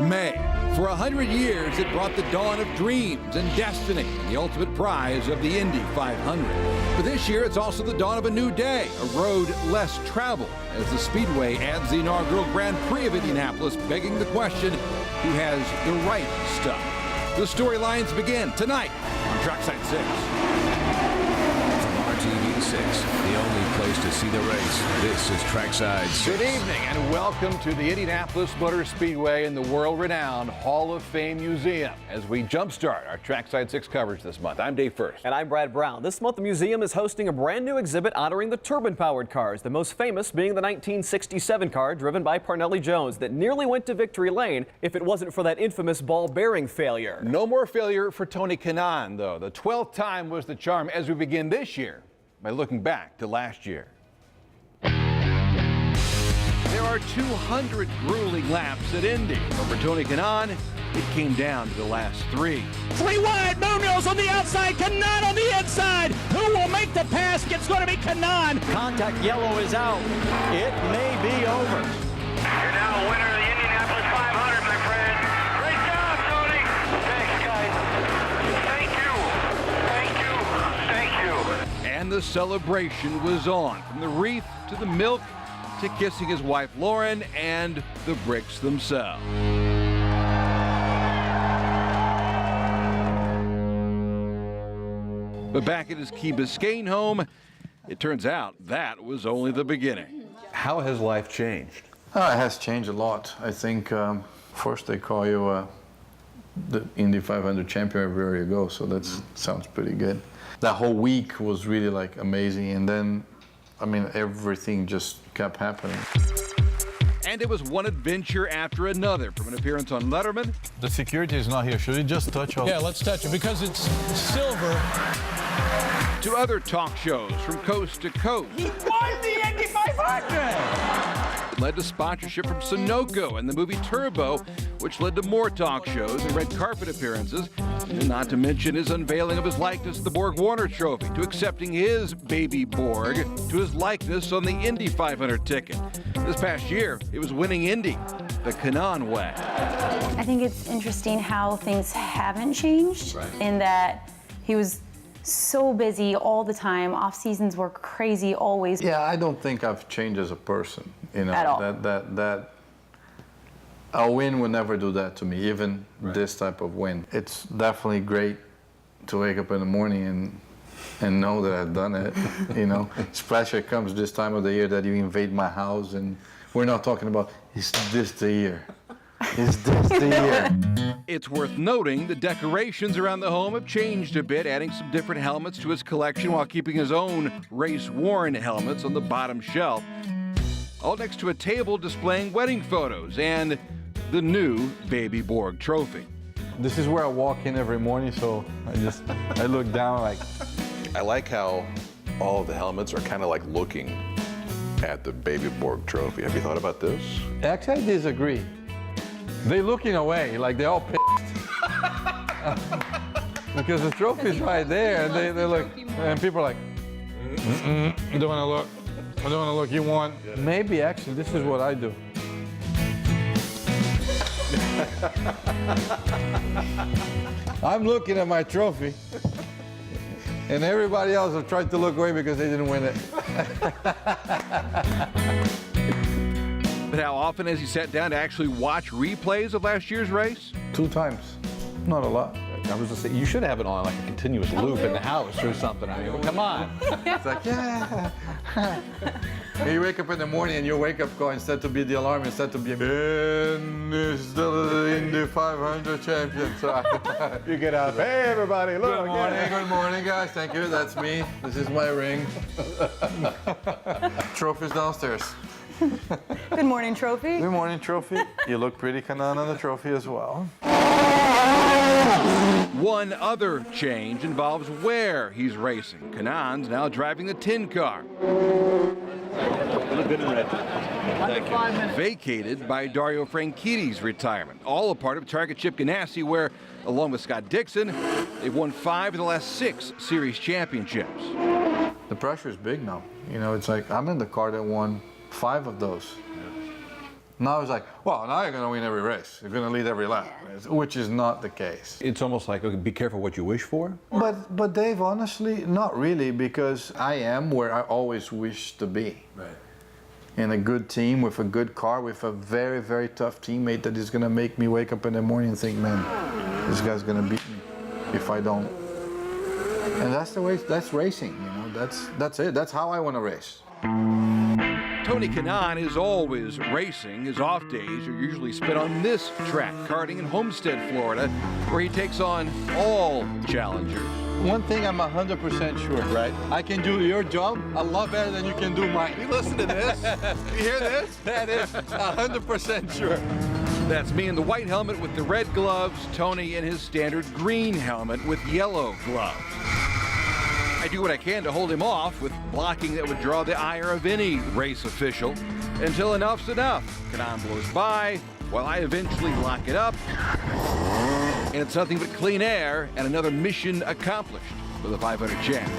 May. For 100 years, it brought the dawn of dreams and destiny, and the ultimate prize of the Indy 500. But this year, it's also the dawn of a new day, a road less traveled, as the Speedway adds the inaugural Grand Prix of Indianapolis, begging the question, who has the right stuff? The storylines begin tonight on Trackside 6. WRTV 6, the only place to see the race. This is Trackside 6. Good evening and welcome to the Indianapolis Motor Speedway and the world-renowned Hall of Fame Museum as we jumpstart our Trackside 6 coverage this month. I'm Dave First. And I'm Brad Brown. This month the museum is hosting a brand new exhibit honoring the turbine-powered cars, the most famous being the 1967 car driven by Parnelli Jones that nearly went to victory lane if it wasn't for that infamous ball bearing failure. No more failure for Tony Kanaan, though. The 12th time was the charm as we begin this year by looking back to last year. There are 200 grueling laps at Indy, but for Tony Kanaan, it came down to the last three. Three wide, Munoz on the outside, Kanaan on the inside. Who will make the pass? It's going to be Kanaan. Contact yellow is out. It may be over. You're now a winner of the Indianapolis 500, my friend. Great job, Tony. Thanks, guys. Thank you. Thank you. Thank you. And the celebration was on, from the wreath to the milk to kissing his wife Lauren and the bricks themselves. But back at his Key Biscayne home, it turns out that was only the beginning. How has life changed? It has changed a lot. I think first they call you the Indy 500 champion everywhere you go, so that sounds pretty good. That whole week was really like amazing, and then, I mean, everything just kept happening. And it was one adventure after another, from an appearance on Letterman. The security is not here. Should we just touch all? Yeah, let's touch it because it's silver. To other talk shows from coast to coast. He won the Indy 500! It led to sponsorship from Sunoco and the movie Turbo, which led to more talk shows and red carpet appearances, and not to mention his unveiling of his likeness to the Borg Warner Trophy, to accepting his baby Borg to his likeness on the Indy 500 ticket. This past year, it was winning Indy the Kanaan way. I think it's interesting how things haven't changed, in that he was so busy all the time. Off seasons were crazy always. Yeah, I don't think I've changed as a person. You know, At all. That a win would never do that to me, even this type of win. It's definitely great to wake up in the morning and know that I've done it. You know, especially it comes this time of the year that you invade my house, and we're not talking about, is this the year? Is this the year? It's worth noting the decorations around the home have changed a bit, adding some different helmets to his collection while keeping his own race-worn helmets on the bottom shelf. All next to a table displaying wedding photos and the new Baby Borg trophy. This is where I walk in every morning, so I look down like. I like how all of the helmets are kind of like looking at the Baby Borg trophy. Have you thought about this? Actually, I disagree. They looking away, like they're all pissed. Because the trophy's right there, and they look, and people are like, I don't want to look. I don't want to look. You want? Maybe actually, this is what I do. I'm looking at my trophy, and everybody else have tried to look away because they didn't win it. But how often has he sat down to actually watch replays of last year's race? 2 times, not a lot. I was just saying, you should have it on like a continuous loop in the house or something. I mean, well, come on. It's like, yeah. You wake up in the morning and your wake-up call, instead to be the alarm, instead to be, and is the Indy 500 champion. So You get up, hey everybody, look. good morning, guys. Thank you. That's me. This is my ring. Trophy's downstairs. Good morning, trophy. Good morning, trophy. You look pretty Kanaan on the trophy as well. One other change involves where he's racing. Kanaan's now driving the tin car. Vacated by Dario Franchitti's retirement. All a part of Target Chip Ganassi, where, along with Scott Dixon, they've won 5 of the last 6 series championships. The pressure is big now. You know, it's like I'm in the car that won 5 of those. Now it's like, well, now you're going to win every race. You're going to lead every lap, which is not the case. It's almost like, okay, be careful what you wish for. But Dave, honestly, not really, because I am where I always wish to be. Right. In a good team, with a good car, with a very, very tough teammate that is going to make me wake up in the morning and think, man, this guy's going to beat me if I don't. And that's the way, that's racing, you know, that's it. That's how I want to race. Tony Kanaan is always racing. His off days are usually spent on this track, karting in Homestead, Florida, where he takes on all challengers. One thing I'm 100% sure, right? I can do your job a lot better than you can do mine. You listen to this? You hear this? That is 100% sure. That's me in the white helmet with the red gloves, Tony in his standard green helmet with yellow gloves. I do what I can to hold him off with blocking that would draw the ire of any race official until enough's enough. Kanaan blows by while I eventually lock it up. And it's nothing but clean air and another mission accomplished for the 500 champ.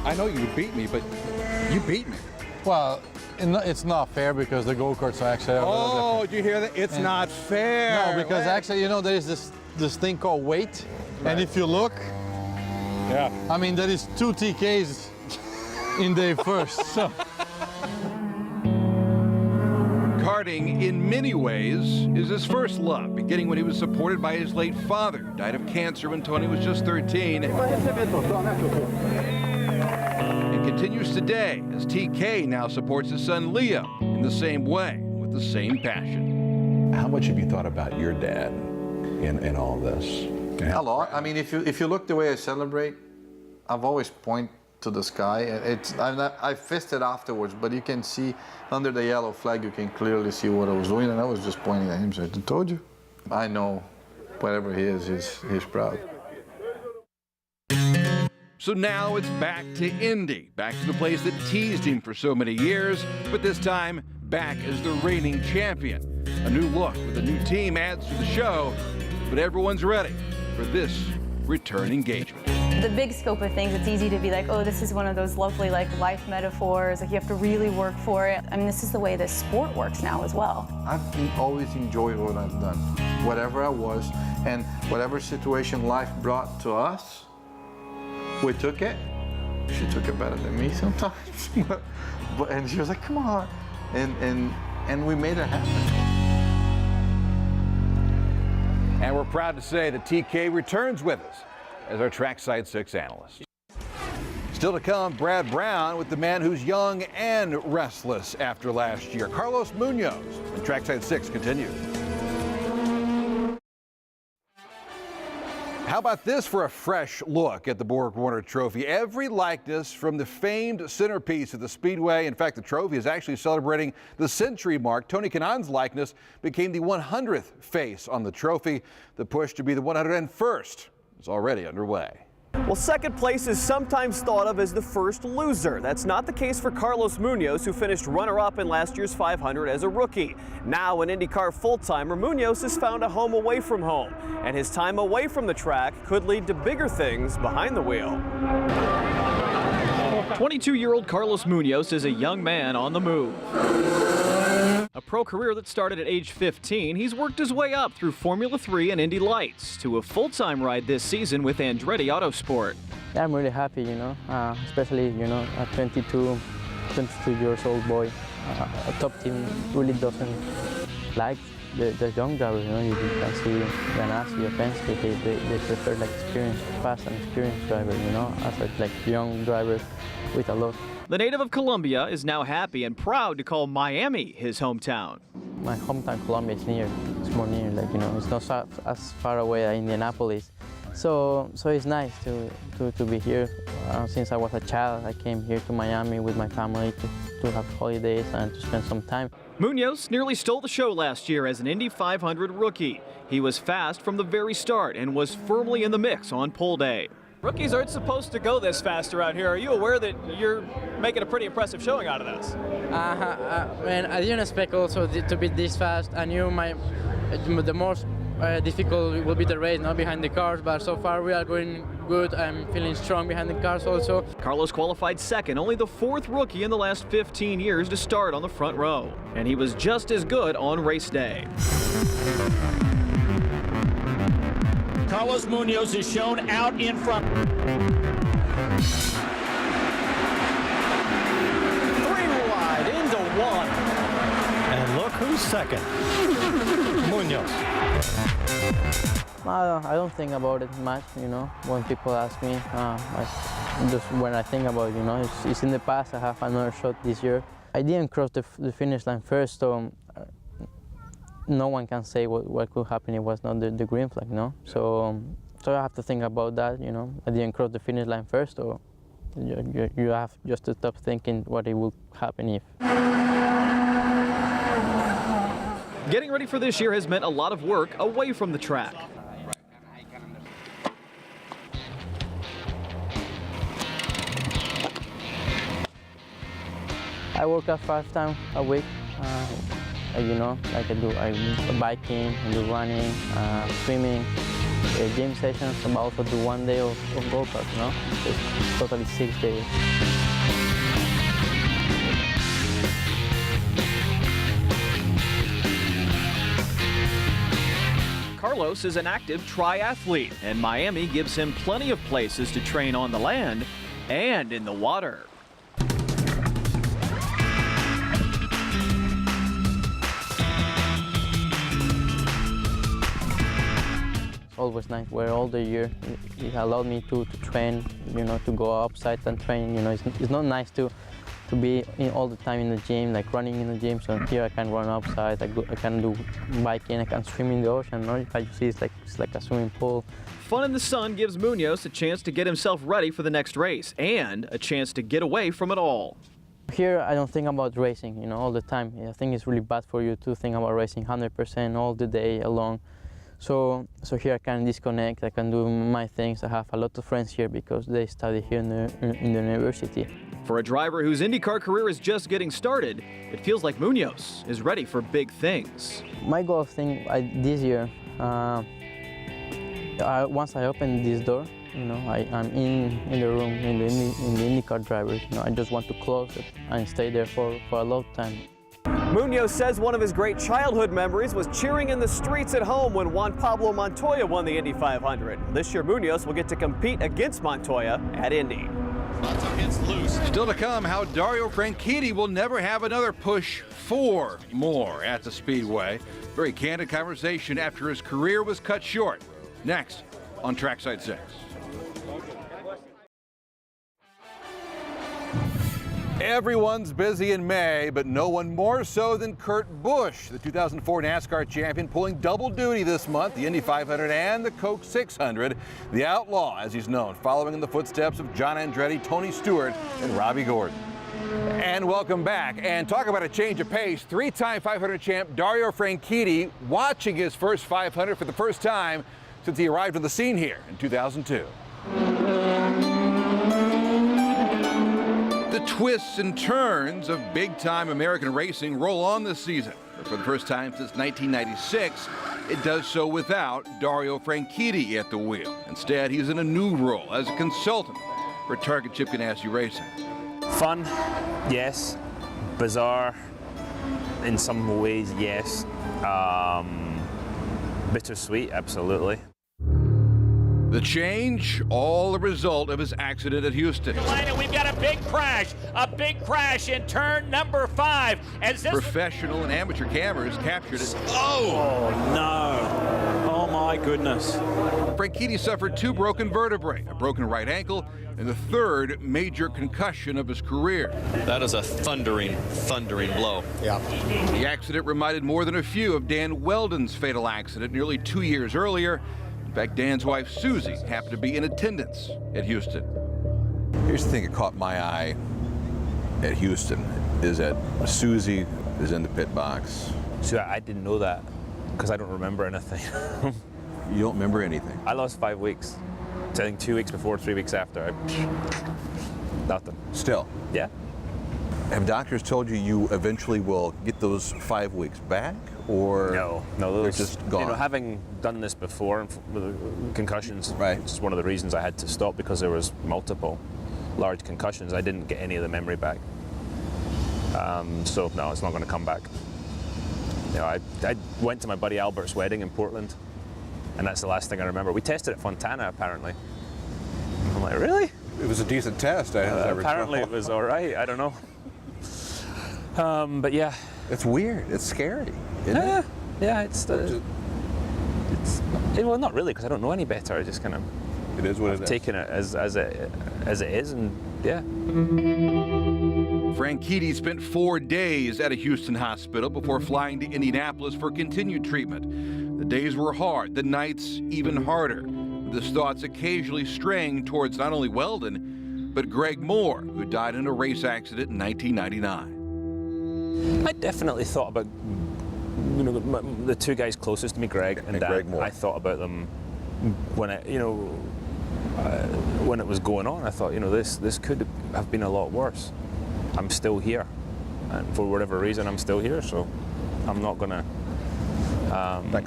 I know you beat me, but you beat me. Well, it's not fair because the go-karts are actually a little different. Oh, do you hear that? It's not fair. No, because actually, you know, there is this thing called weight. Right. And if you look, yeah, I mean, there is 2 TKs in day first. So. Karting, in many ways, is his first love, beginning when he was supported by his late father, who died of cancer when Tony was just 13. And continues today, as TK now supports his son Leo in the same way, with the same passion. How much have you thought about your dad in all this? A lot. I mean, if you look the way I celebrate, I've always pointed to the sky. I fisted afterwards, but you can see under the yellow flag, you can clearly see what I was doing, and I was just pointing at him. So I told you. I know, whatever he is, he's proud. So now it's back to Indy, back to the place that teased him for so many years, but this time back as the reigning champion. A new look with a new team adds to the show, but everyone's ready for this return engagement. The big scope of things, it's easy to be like, oh, this is one of those lovely like life metaphors, like you have to really work for it. I mean, this is the way this sport works now as well. I've always enjoyed what I've done, whatever I was, and whatever situation life brought to us, we took it. She took it better than me sometimes, and she was like, come on, and we made it happen. And we're proud to say that TK returns with us as our Trackside 6 analyst. Still to come, Brad Brown with the man who's young and restless after last year, Carlos Munoz. And Trackside 6 continues. How about this for a fresh look at the Borg-Warner Trophy? Every likeness from the famed centerpiece of the Speedway. In fact, the trophy is actually celebrating the century mark. Tony Kanaan's likeness became the 100th face on the trophy. The push to be the 101st is already underway. Well, second place is sometimes thought of as the first loser. That's not the case for Carlos Munoz, who finished runner-up in last year's 500 as a rookie. Now an IndyCar full-timer, Munoz has found a home away from home, and his time away from the track could lead to bigger things behind the wheel. 22-year-old Carlos Munoz is a young man on the move. A pro career that started at age 15, he's worked his way up through Formula 3 and Indy Lights to a full-time ride this season with Andretti Autosport. Yeah, I'm really happy, especially, a 22 years old boy. A top team really doesn't like the young drivers, you can see Ganassi, Penske, they prefer like fast and experienced drivers, as like young drivers with a lot. The native of Colombia is now happy and proud to call Miami his hometown. My hometown, Colombia, is near. It's more near, it's not as far away as Indianapolis. So it's nice to be here. Since I was a child, I came here to Miami with my family to have holidays and to spend some time. Munoz nearly stole the show last year as an Indy 500 rookie. He was fast from the very start and was firmly in the mix on pole day. Rookies aren't supposed to go this fast around here. Are you aware that you're making a pretty impressive showing out of this? Man, I didn't expect also to be this fast. I knew the most difficult will be the race, not behind the cars, but so far we are going good. I'm feeling strong behind the cars also. Carlos qualified second, only the 4th rookie in the last 15 years to start on the front row. And he was just as good on race day. Carlos Munoz is shown out in front. 3 wide into 1. And look who's second. Munoz. I don't think about it much, you know, when people ask me. Just when I think about it, you know, it's in the past. I have another shot this year. I didn't cross the finish line first, so no one can say what could happen if it was not the green flag, no? So I have to think about that, you know. I didn't cross the finish line first, so you have just to stop thinking what it will happen if. Getting ready for this year has meant a lot of work away from the track. I work out 5 times a week. You know, like I do biking, I do running, swimming, gym sessions. I also do 1 day of go-kart, you know? It's totally 6 days. Carlos is an active triathlete, and Miami gives him plenty of places to train on the land and in the water. Always nice where all the year it allowed me to train, you know, to go outside and train. You know, it's not nice to be all the time in the gym, like running in the gym. So here I can run outside, I can do biking, I can swim in the ocean. No? If you see, it's like a swimming pool. Fun in the sun gives Munoz a chance to get himself ready for the next race and a chance to get away from it all. Here I don't think about racing, you know, all the time. I think it's really bad for you to think about racing 100% all the day along. So here I can disconnect, I can do my things. I have a lot of friends here because they study here in the university. For a driver whose IndyCar career is just getting started, it feels like Munoz is ready for big things. My goal thing this year, once I open this door, you know, I'm in the room, in the IndyCar drivers. You know, I just want to close it and stay there for a long time. Munoz says one of his great childhood memories was cheering in the streets at home when Juan Pablo Montoya won the Indy 500. This year, Munoz will get to compete against Montoya at Indy. Still to come, how Dario Franchitti will never have another push for more at the Speedway. Very candid conversation after his career was cut short. Next on Trackside 6. Everyone's busy in May, but no one more so than Kurt Busch, the 2004 NASCAR champion, pulling double duty this month, the Indy 500 and the Coke 600. The Outlaw, as he's known, following in the footsteps of John Andretti, Tony Stewart, and Robbie Gordon. And welcome back. And talk about a change of pace. 3-time 500 champ Dario Franchitti watching his first 500 for the first time since he arrived on the scene here in 2002. The twists and turns of big-time American racing roll on this season. But for the first time since 1996, it does so without Dario Franchitti at the wheel. Instead, he's in a new role as a consultant for Target Chip Ganassi Racing. Fun, yes. Bizarre, in some ways, yes. Bittersweet, absolutely. The change, all a result of his accident at Houston. We've got a big crash in turn number 5. As this Professional and amateur cameras captured it. Oh no. Oh my goodness. Franchitti suffered 2 broken vertebrae, a broken right ankle, and the 3rd major concussion of his career. That is a thundering blow. Yeah. The accident reminded more than a few of Dan Weldon's fatal accident nearly 2 years earlier. In fact, Dan's wife, Susie, happened to be in attendance at Houston. Here's the thing that caught my eye at Houston is that Susie is in the pit box. So I didn't know that because I don't remember anything. You don't remember anything? I lost 5 weeks. So I think 2 weeks before, 3 weeks after. Nothing. Still? Yeah. Have doctors told you you eventually will get those 5 weeks back? or no, they're just gone? You know, having done this before with concussions, right? It's one of the reasons I had to stop, because there was multiple large concussions. I didn't get any of the memory back. So no, it's not going to come back. You know, I went to my buddy Albert's wedding in Portland, and that's the last thing I remember. We tested at Fontana, apparently. I'm like, really? It was a decent test. Apparently it was all right. I don't know. But yeah. It's weird. It's scary, isn't it? Yeah, it's well, not really, because I don't know any better. I just kind of it is what it is. Taken it as it is, and yeah. Franchitti spent 4 days at a Houston hospital before flying to Indianapolis for continued treatment. The days were hard, the nights even harder, with his thoughts occasionally straying towards not only Weldon, but Greg Moore, who died in a race accident in 1999. I definitely thought about, you know, the two guys closest to me, Greg and Dan. Greg Moore. I thought about them when when it was going on. I thought, you know, this could have been a lot worse. I'm still here, and for whatever reason, I'm still here. So I'm not gonna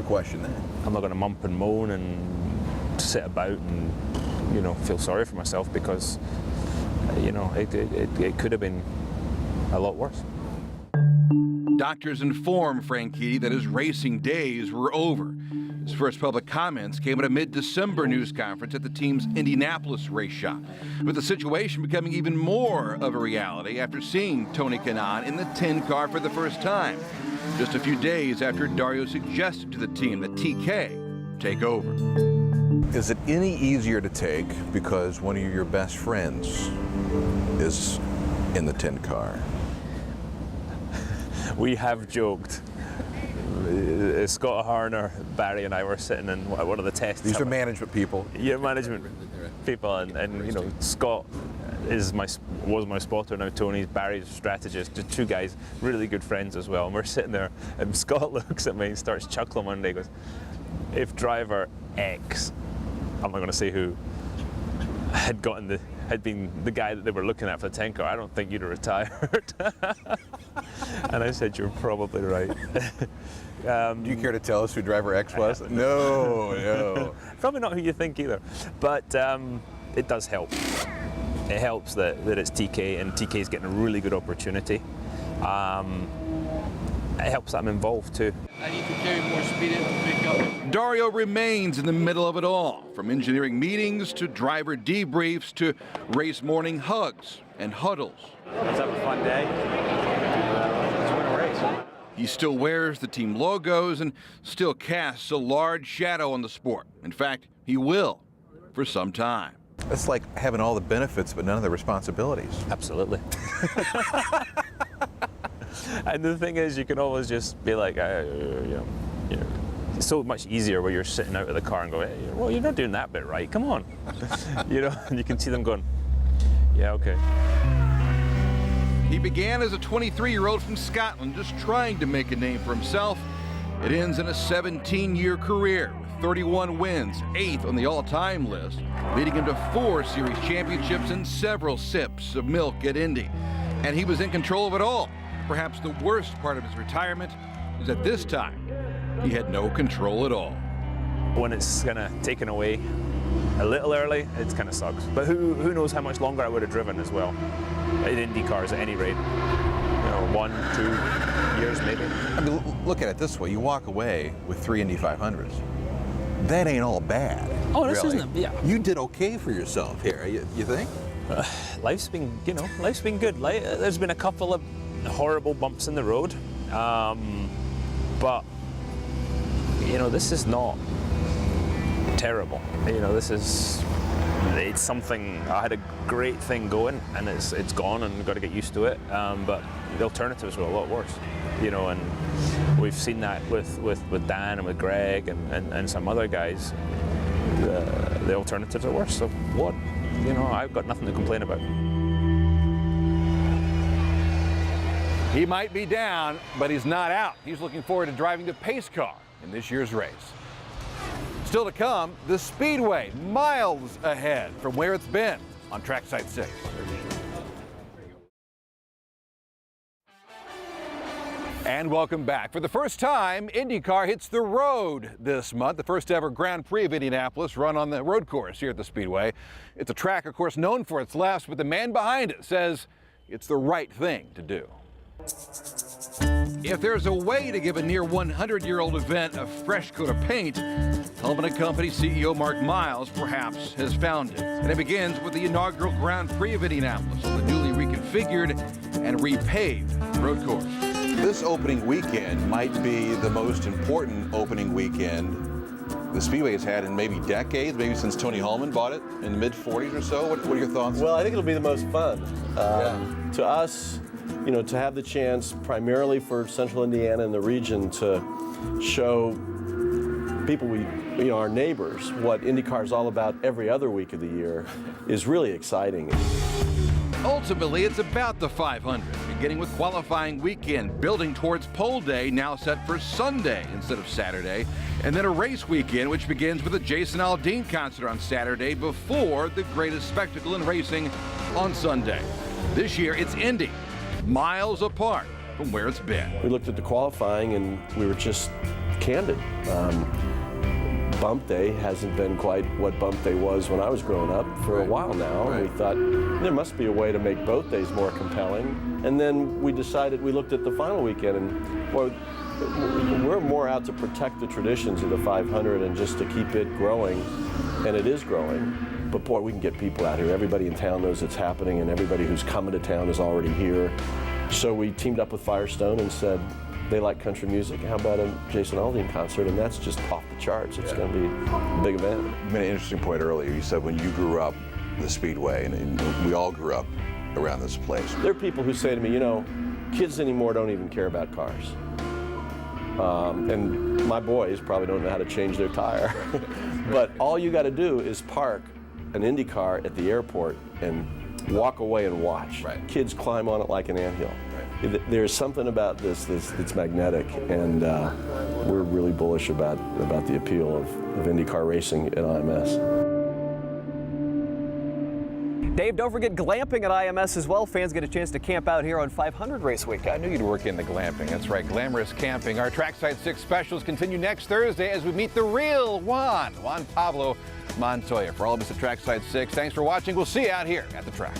question that. I'm not gonna mump and moan and sit about and, you know, feel sorry for myself, because, you know, it could have been a lot worse. Doctors informed Franchitti that his racing days were over. His first public comments came at a mid-December news conference at the team's Indianapolis race shop, with the situation becoming even more of a reality after seeing Tony Kanaan in the 10 car for the first time, just a few days after Dario suggested to the team that TK take over. Is it any easier to take because one of your best friends is in the 10 car? We have joked. Scott Harner, Barry, and I were sitting in one of the tests. These are management people. Yeah, management people, and you know, Scott was my spotter, now Tony's Barry's strategist. Just two guys, really good friends as well. And we're sitting there, and Scott looks at me and starts chuckling one day. He goes, "If driver X, I'm not going to say who, had been the guy that they were looking at for the 10 car, I don't think you'd have retired." And I said, "You're probably right." Do you care to tell us who driver X was? No. Probably not who you think either. But it does help. It helps that it's TK, and TK's getting a really good opportunity. It helps that I'm involved too. I need to carry more speed in to pick up. Dario remains in the middle of it all, from engineering meetings to driver debriefs to race morning hugs and huddles. Let's have a fun day. Let's win a race. He still wears the team logos and still casts a large shadow on the sport. In fact, he will for some time. It's like having all the benefits but none of the responsibilities. Absolutely. And the thing is, you can always just be like, it's so much easier where you're sitting out of the car and go, "Hey, well, you're not doing that bit right. Come on." You know, and you can see them going, "Yeah, okay." He began as a 23-year-old from Scotland, just trying to make a name for himself. It ends in a 17-year career with 31 wins, 8th on the all-time list, leading him to 4 series championships and several sips of milk at Indy. And he was in control of it all. Perhaps the worst part of his retirement is that this time he had no control at all. When it's kind of taken away a little early, it kind of sucks. But who knows how much longer I would have driven as well in Indy cars at any rate. You know, 1, 2 years maybe. I mean, look at it this way. You walk away with 3 Indy 500s. That ain't all bad. Oh, this really. isn't, yeah. You did okay for yourself here, you think? Life's been good. There's been a couple of horrible bumps in the road, but you know, this is not terrible. You know, it's something. I had a great thing going, and it's gone, and we've got to get used to it. But the alternatives were a lot worse. You know, and we've seen that with Dan and with Greg and some other guys. The alternatives are worse. So what? You know, I've got nothing to complain about. He might be down, but he's not out. He's looking forward to driving the pace car in this year's race. Still to come, the Speedway, miles ahead from where it's been on Trackside 6. And welcome back. For the first time, IndyCar hits the road this month. The first ever Grand Prix of Indianapolis run on the road course here at the Speedway. It's a track, of course, known for its laughs, but the man behind it says it's the right thing to do. If there's a way to give a near 100-year-old event a fresh coat of paint, Hellman & Company CEO Mark Miles perhaps has found it. And it begins with the inaugural Grand Prix of Indianapolis on the newly reconfigured and repaved road course. This opening weekend might be the most important opening weekend the Speedway has had in maybe decades, maybe since Tony Hallman bought it in the mid-40s or so. What are your thoughts? Well, I think it'll be the most fun. To us, you know, to have the chance primarily for Central Indiana and the region to show people our neighbors, what IndyCar is all about every other week of the year is really exciting. Ultimately, it's about the 500, beginning with qualifying weekend, building towards pole day, now set for Sunday instead of Saturday, and then a race weekend, which begins with a Jason Aldean concert on Saturday before the greatest spectacle in racing on Sunday. This year, it's Indy, miles apart from where it's been. We looked at the qualifying and we were just candid. Bump Day hasn't been quite what Bump Day was when I was growing up for a while now. And we thought there must be a way to make both days more compelling. And then we decided, we looked at the final weekend and boy, we're more out to protect the traditions of the 500 and just to keep it growing, and it is growing. But boy, we can get people out here. Everybody in town knows it's happening and everybody who's coming to town is already here. So we teamed up with Firestone and said, they like country music. How about a Jason Aldean concert? And that's just off the charts. It's going to be a big event. You made an interesting point earlier. You said when you grew up, the Speedway, and we all grew up around this place. There are people who say to me, you know, kids anymore don't even care about cars. And my boys probably don't know how to change their tire. But all you got to do is park an Indy car at the airport and walk away and watch. Kids climb on it like an anthill. There's something about this that's magnetic, and we're really bullish about the appeal of IndyCar racing at IMS. Dave, don't forget glamping at IMS as well. Fans get a chance to camp out here on 500 race week. I knew you'd work in the glamping. That's right, glamorous camping. Our Trackside 6 specials continue next Thursday as we meet the real Juan Pablo Montoya. For all of us at Trackside 6, thanks for watching. We'll see you out here at the track.